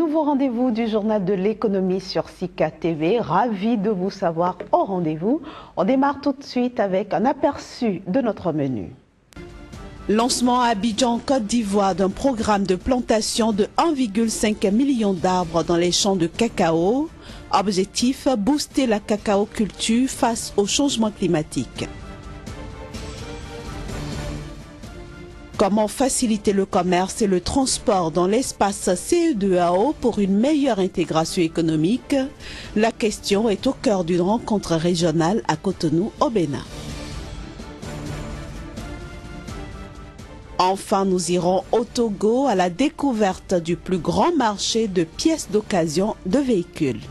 Nouveau rendez-vous du journal de l'économie sur Sika TV. Ravi de vous savoir au rendez-vous. On démarre tout de suite avec un aperçu de notre menu. Lancement à Abidjan, Côte d'Ivoire, d'un programme de plantation de 1,5 million d'arbres dans les champs de cacao. Objectif, booster la cacao-culture face au changement climatique. Comment faciliter le commerce et le transport dans l'espace CE2AO pour une meilleure intégration économique? La question est au cœur d'une rencontre régionale à Cotonou, au Bénin. Enfin, nous irons au Togo à la découverte du plus grand marché de pièces d'occasion de véhicules.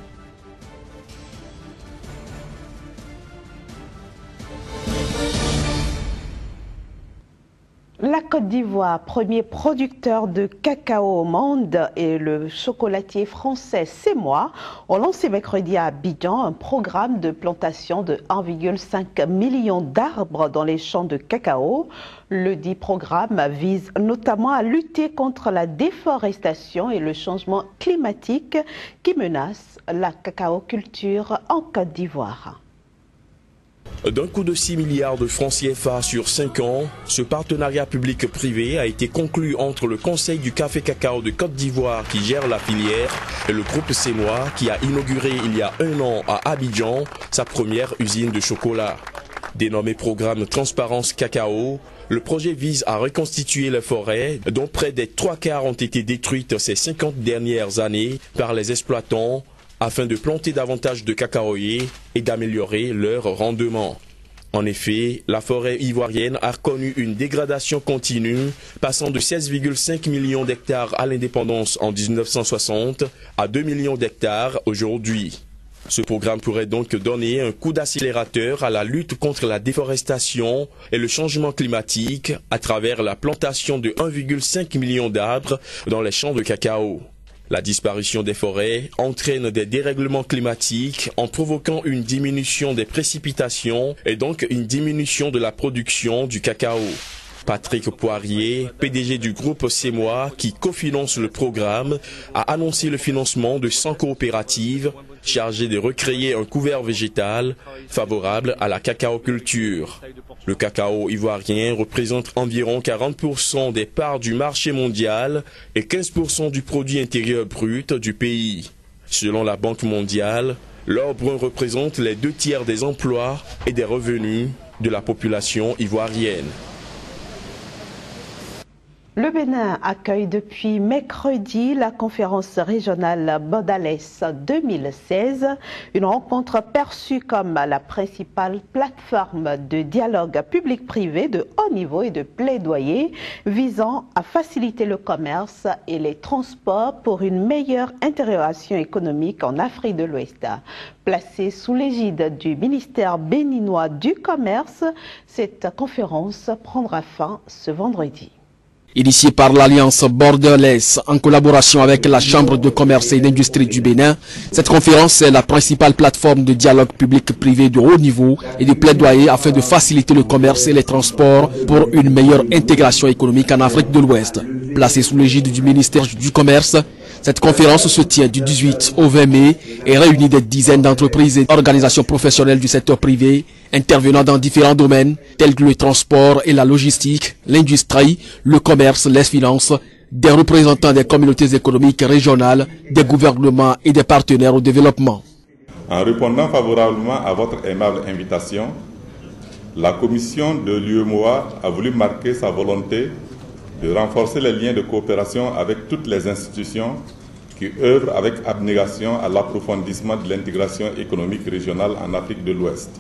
La Côte d'Ivoire, premier producteur de cacao au monde, et le chocolatier français Semois ont lancé mercredi à Abidjan un programme de plantation de 1,5 million d'arbres dans les champs de cacao. Le dit programme vise notamment à lutter contre la déforestation et le changement climatique qui menacent la cacao-culture en Côte d'Ivoire. D'un coût de 6 milliards de francs CFA sur 5 ans, ce partenariat public-privé a été conclu entre le Conseil du café cacao de Côte d'Ivoire qui gère la filière et le groupe Semois qui a inauguré il y a 1 an à Abidjan sa première usine de chocolat. Dénommé programme Transparence Cacao, le projet vise à reconstituer les forêts dont près des 3/4 ont été détruites ces 50 dernières années par les exploitants afin de planter davantage de cacaoyers et d'améliorer leur rendement. En effet, la forêt ivoirienne a connu une dégradation continue, passant de 16,5 millions d'hectares à l'indépendance en 1960 à 2 millions d'hectares aujourd'hui. Ce programme pourrait donc donner un coup d'accélérateur à la lutte contre la déforestation et le changement climatique à travers la plantation de 1,5 million d'arbres dans les champs de cacao. La disparition des forêts entraîne des dérèglements climatiques en provoquant une diminution des précipitations et donc une diminution de la production du cacao. Patrick Poirier, PDG du groupe Semois qui cofinance le programme, a annoncé le financement de 100 coopératives chargées de recréer un couvert végétal favorable à la cacao-culture. Le cacao ivoirien représente environ 40% des parts du marché mondial et 15% du produit intérieur brut du pays. Selon la Banque mondiale, l'or brun représente les 2/3 des emplois et des revenus de la population ivoirienne. Le Bénin accueille depuis mercredi la conférence régionale Bodalès 2016, une rencontre perçue comme la principale plateforme de dialogue public-privé de haut niveau et de plaidoyer visant à faciliter le commerce et les transports pour une meilleure intégration économique en Afrique de l'Ouest. Placée sous l'égide du ministère béninois du Commerce, cette conférence prendra fin ce vendredi. Initiée par l'Alliance Bordelaise en collaboration avec la Chambre de commerce et d'industrie du Bénin, cette conférence est la principale plateforme de dialogue public-privé de haut niveau et de plaidoyer afin de faciliter le commerce et les transports pour une meilleure intégration économique en Afrique de l'Ouest. Placée sous l'égide du ministère du Commerce, cette conférence se tient du 18 au 20 mai et réunit des dizaines d'entreprises et organisations professionnelles du secteur privé intervenant dans différents domaines tels que le transport et la logistique, l'industrie, le commerce, les finances, des représentants des communautés économiques régionales, des gouvernements et des partenaires au développement. En répondant favorablement à votre aimable invitation, la commission de l'UEMOA a voulu marquer sa volonté de renforcer les liens de coopération avec toutes les institutions qui œuvrent avec abnégation à l'approfondissement de l'intégration économique régionale en Afrique de l'Ouest.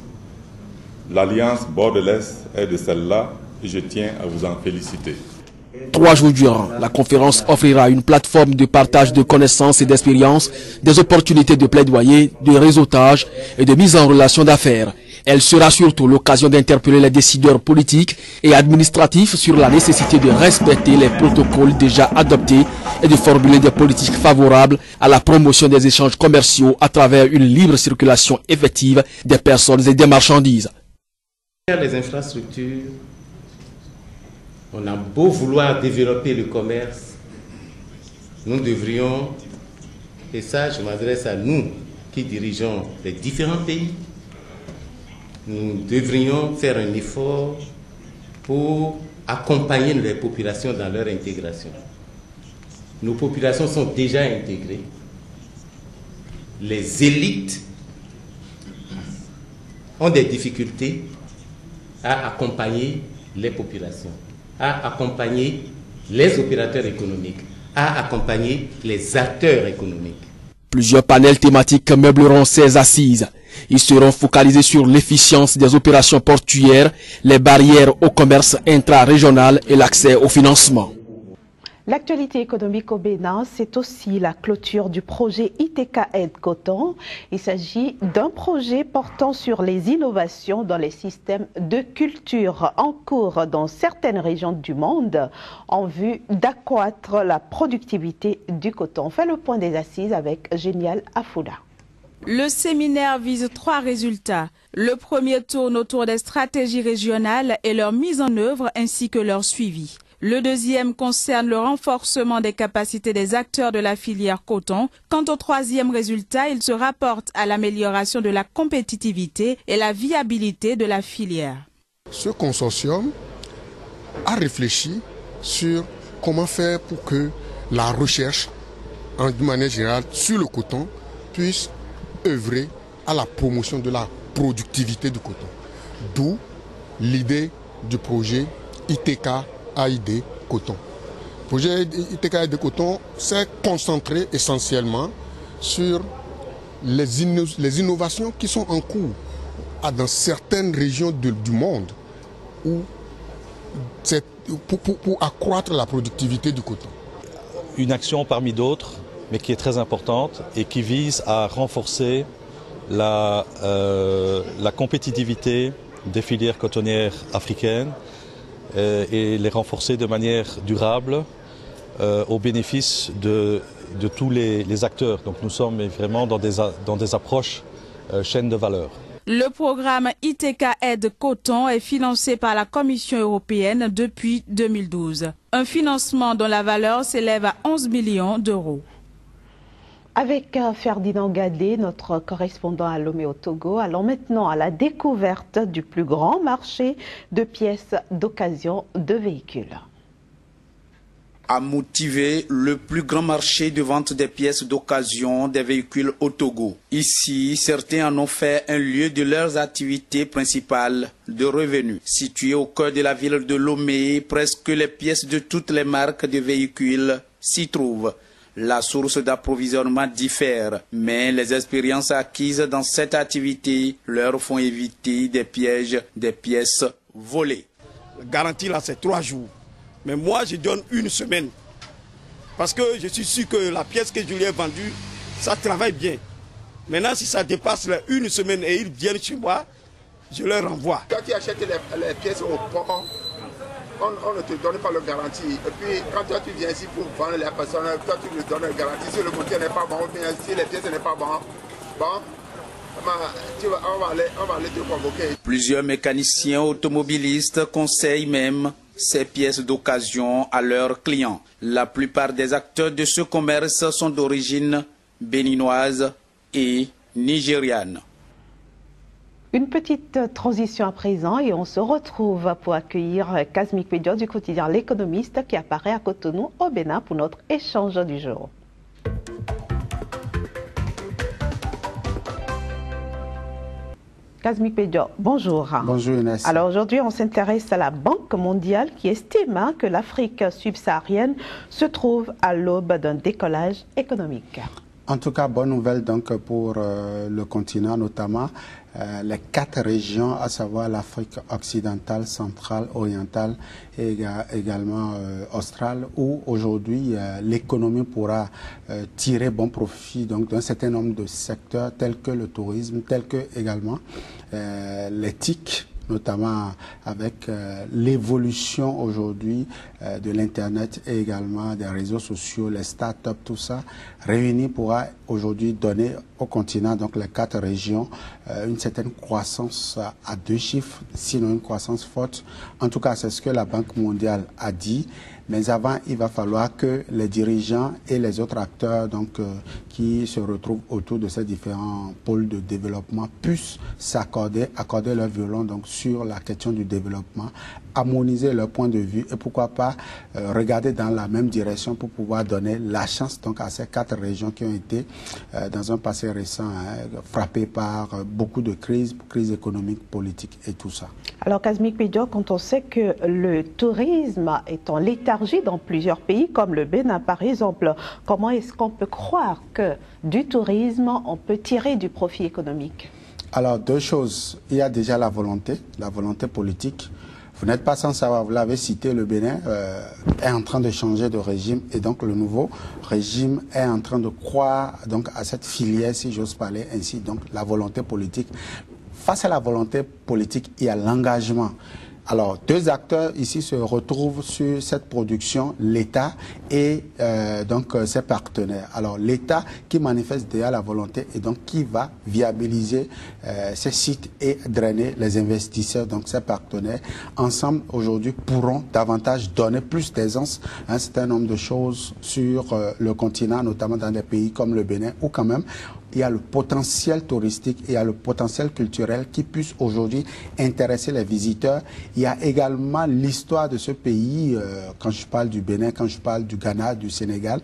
L'Alliance Bordelaise est de celle-là et je tiens à vous en féliciter. 3 jours durant, la conférence offrira une plateforme de partage de connaissances et d'expériences, des opportunités de plaidoyer, de réseautage et de mise en relation d'affaires. Elle sera surtout l'occasion d'interpeller les décideurs politiques et administratifs sur la nécessité de respecter les protocoles déjà adoptés et de formuler des politiques favorables à la promotion des échanges commerciaux à travers une libre circulation effective des personnes et des marchandises. Les infrastructures, on a beau vouloir développer le commerce, nous devrions et ça je m'adresse à nous qui dirigeons les différents pays, nous devrions faire un effort pour accompagner les populations dans leur intégration. Nos populations sont déjà intégrées. Les élites ont des difficultés à accompagner les populations, à accompagner les opérateurs économiques, à accompagner les acteurs économiques. Plusieurs panels thématiques meubleront ces assises. Ils seront focalisés sur l'efficience des opérations portuaires, les barrières au commerce intra-régional et l'accès au financement. L'actualité économique au Bénin, c'est aussi la clôture du projet ITK Aide Coton. Il s'agit d'un projet portant sur les innovations dans les systèmes de culture en cours dans certaines régions du monde en vue d'accroître la productivité du coton. On fait le point des assises avec Génial Afouda. Le séminaire vise 3 résultats. Le premier tourne autour des stratégies régionales et leur mise en œuvre ainsi que leur suivi. Le deuxième concerne le renforcement des capacités des acteurs de la filière coton. Quant au troisième résultat, il se rapporte à l'amélioration de la compétitivité et la viabilité de la filière. Ce consortium a réfléchi sur comment faire pour que la recherche, d'une manière générale, sur le coton puisse œuvrer à la promotion de la productivité du coton. D'où l'idée du projet ITK AID Coton. Le projet ITK AID Coton s'est concentré essentiellement sur les innovations qui sont en cours dans certaines régions du monde où pour accroître la productivité du coton. Une action parmi d'autres, mais qui est très importante et qui vise à renforcer la compétitivité des filières cotonnières africaines et les renforcer de manière durable au bénéfice de tous les acteurs. Donc nous sommes vraiment dans des approches chaîne de valeur. Le programme ITK Aide Coton est financé par la Commission européenne depuis 2012. Un financement dont la valeur s'élève à 11 millions d'euros. Avec Ferdinand Gadé, notre correspondant à Lomé au Togo, allons maintenant à la découverte du plus grand marché de pièces d'occasion de véhicules. A motivé le plus grand marché de vente des pièces d'occasion des véhicules au Togo. Ici, certains en ont fait un lieu de leurs activités principales de revenus. Situé au cœur de la ville de Lomé, presque les pièces de toutes les marques de véhicules s'y trouvent. La source d'approvisionnement diffère, mais les expériences acquises dans cette activité leur font éviter des pièges, des pièces volées. La garantie là, c'est 3 jours. Mais moi, je donne 1 semaine. Parce que je suis sûr que la pièce que je lui ai vendue, ça travaille bien. Maintenant, si ça dépasse les 1 semaine et ils viennent chez moi, je leur renvoie. Quand tu achètes les pièces au port, on ne te donne pas la garantie. Et puis, quand toi tu viens ici pour vendre les personnes, toi tu lui donnes la garantie. Si le moteur n'est pas bon, ou bien si les pièces n'est pas bon, on va aller te convoquer. Plusieurs mécaniciens automobilistes conseillent même ces pièces d'occasion à leurs clients. La plupart des acteurs de ce commerce sont d'origine béninoise et nigériane. Une petite transition à présent et on se retrouve pour accueillir Kazmik Pédio du quotidien L'Économiste qui apparaît à Cotonou au Bénin pour notre échange du jour. Kazmik Pédio, bonjour. Bonjour Inès. Alors aujourd'hui, on s'intéresse à la Banque mondiale qui estime que l'Afrique subsaharienne se trouve à l'aube d'un décollage économique. En tout cas, bonne nouvelle donc pour le continent, notamment les 4 régions, à savoir l'Afrique occidentale, centrale, orientale et également australe, où aujourd'hui l'économie pourra tirer bon profit d'un certain nombre de secteurs tels que le tourisme, tels que également les TIC, notamment avec l'évolution aujourd'hui de l'Internet et également des réseaux sociaux, les startups, tout ça, réunis pourra aujourd'hui donner au continent, donc les 4 régions, une certaine croissance à 2 chiffres, sinon une croissance forte. En tout cas, c'est ce que la Banque mondiale a dit. Mais avant, il va falloir que les dirigeants et les autres acteurs donc, qui se retrouvent autour de ces différents pôles de développement puissent accorder leur violon donc, sur la question du développement, harmoniser leur point de vue et pourquoi pas regarder dans la même direction pour pouvoir donner la chance donc, à ces 4 régions qui ont été dans un passé récent frappées par beaucoup de crises économiques, politiques et tout ça. Alors Kazmik Pédio, quand on sait que le tourisme est en léthargie dans plusieurs pays comme le Bénin par exemple, comment est-ce qu'on peut croire que du tourisme on peut tirer du profit économique? Alors 2 choses, il y a déjà la volonté politique. Vous n'êtes pas sans savoir, vous l'avez cité, le Bénin est en train de changer de régime et donc le nouveau régime est en train de croire donc, à cette filière, si j'ose parler ainsi, donc la volonté politique. Face à la volonté politique, il y a l'engagement. Alors, 2 acteurs ici se retrouvent sur cette production, l'État et donc ses partenaires. Alors, l'État qui manifeste déjà la volonté et donc qui va viabiliser ces sites et drainer les investisseurs, donc ses partenaires. Ensemble, aujourd'hui, pourront davantage donner plus d'aisance à un certain nombre de choses sur le continent, notamment dans des pays comme le Bénin, où quand même, il y a le potentiel touristique, il y a le potentiel culturel qui puisse aujourd'hui intéresser les visiteurs. Il y a également l'histoire de ce pays, quand je parle du Bénin, quand je parle du Ghana, du Sénégal.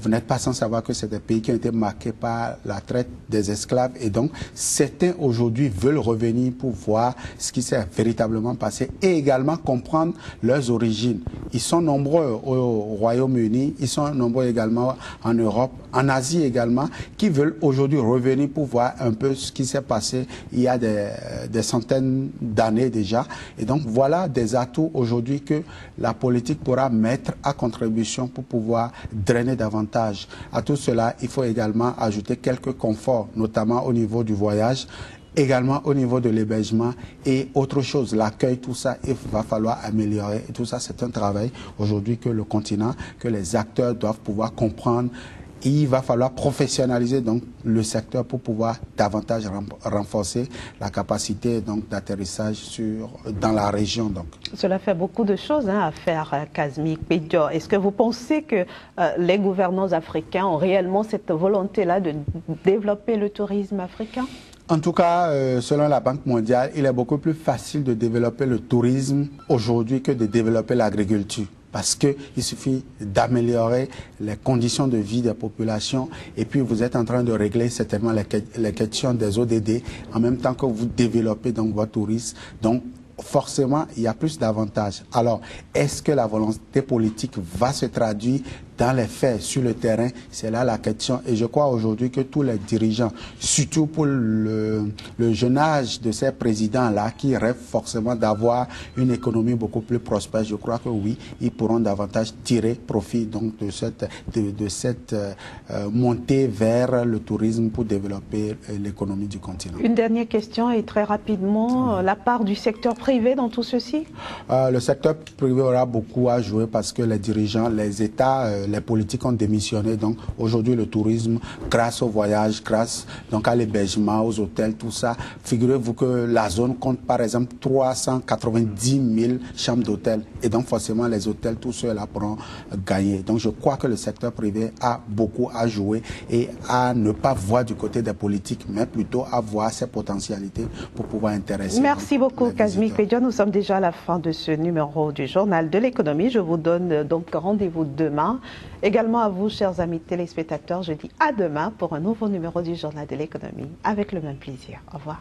Vous n'êtes pas sans savoir que c'est des pays qui ont été marqués par la traite des esclaves et donc certains aujourd'hui veulent revenir pour voir ce qui s'est véritablement passé et également comprendre leurs origines. Ils sont nombreux au Royaume-Uni, ils sont nombreux également en Europe, en Asie également, qui veulent aujourd'hui revenir pour voir un peu ce qui s'est passé il y a des centaines d'années déjà. Et donc voilà des atouts aujourd'hui que la politique pourra mettre à contribution pour pouvoir drainer davantage. À tout cela, il faut également ajouter quelques conforts, notamment au niveau du voyage, également au niveau de l'hébergement et autre chose, l'accueil, tout ça, il va falloir améliorer. Et tout ça, c'est un travail aujourd'hui que le continent, que les acteurs doivent pouvoir comprendre. Il va falloir professionnaliser donc le secteur pour pouvoir davantage renforcer la capacité donc d'atterrissage dans la région donc. Cela fait beaucoup de choses à faire, Kazmik Pédio. Est-ce que vous pensez que les gouvernants africains ont réellement cette volonté-là de développer le tourisme africain? En tout cas, selon la Banque mondiale, il est beaucoup plus facile de développer le tourisme aujourd'hui que de développer l'agriculture. Parce qu'il suffit d'améliorer les conditions de vie des populations et puis vous êtes en train de régler certainement les questions des ODD en même temps que vous développez donc votre tourisme. Donc forcément, il y a plus d'avantages. Alors, est-ce que la volonté politique va se traduire dans les faits, sur le terrain? C'est là la question. Et je crois aujourd'hui que tous les dirigeants, surtout pour le jeune âge de ces présidents-là, qui rêvent forcément d'avoir une économie beaucoup plus prospère, je crois que oui, ils pourront davantage tirer profit donc de cette montée vers le tourisme pour développer l'économie du continent. Une dernière question et très rapidement, la part du secteur privé dans tout ceci? Le secteur privé aura beaucoup à jouer parce que les dirigeants, les États, les politiques ont démissionné. Donc aujourd'hui, le tourisme, grâce au voyage, grâce donc à l'hébergement, aux hôtels, tout ça, figurez-vous que la zone compte par exemple 390 000 chambres d'hôtel. Et donc forcément, les hôtels, tout cela pourront gagner. Donc je crois que le secteur privé a beaucoup à jouer et à ne pas voir du côté des politiques, mais plutôt à voir ses potentialités pour pouvoir intéresser. Merci beaucoup, Kazmik Pédio. Nous sommes déjà à la fin de ce numéro du Journal de l'économie. Je vous donne donc rendez-vous demain. Également à vous, chers amis téléspectateurs, je dis à demain pour un nouveau numéro du Journal de l'économie avec le même plaisir. Au revoir.